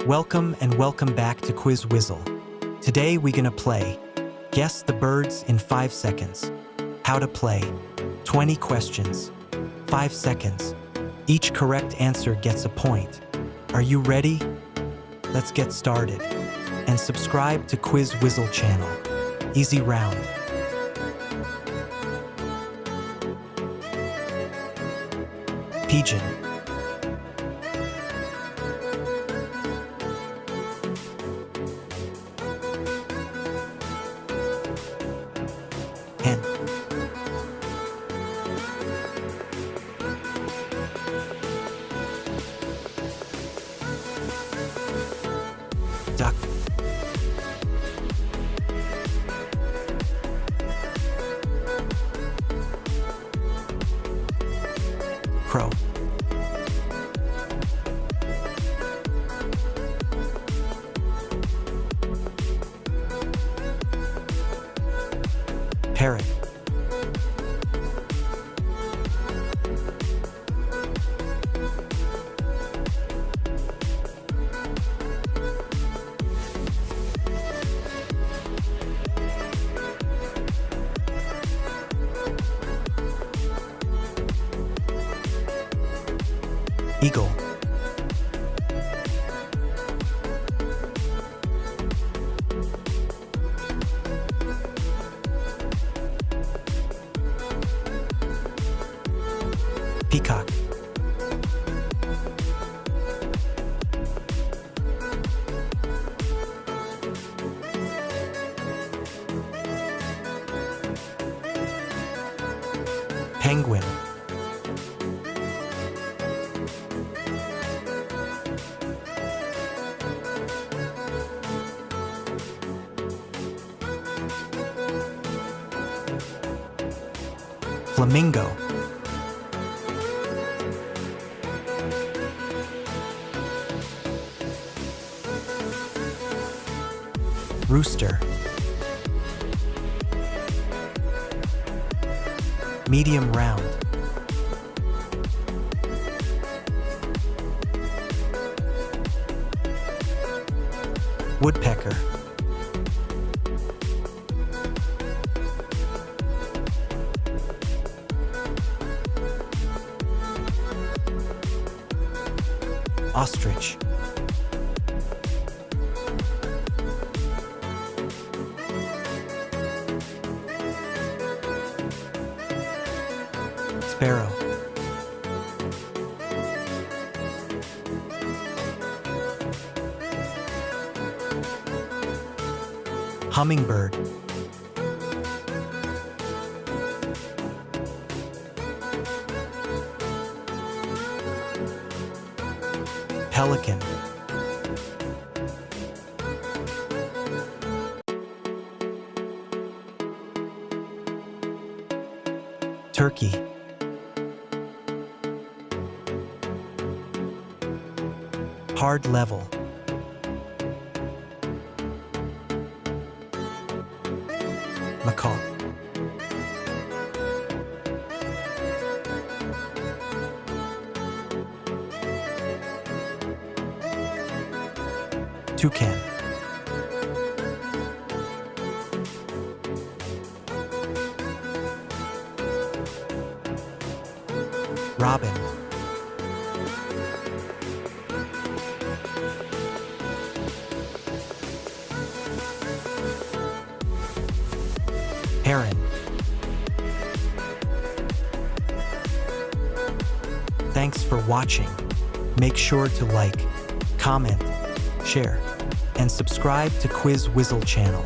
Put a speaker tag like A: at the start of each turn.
A: Welcome and welcome back to Quiz Whizzle. Today we're gonna play Guess the Birds in 5 seconds. How to play: 20 questions, 5 seconds. Each correct answer gets a point. Are you ready? Let's get started. And subscribe to Quiz Whizzle channel. Easy round. Pigeon. Hen. Duck. Crow. Parrot. Eagle. Peacock. Penguin. Flamingo. Rooster. Medium round. Woodpecker. Ostrich. Sparrow. Hummingbird. Pelican. Turkey. Hard level. Macaw. Toucan. Robin. Heron. Thanks for watching. Make sure to like, comment, share, and subscribe to Quiz Whizzle channel.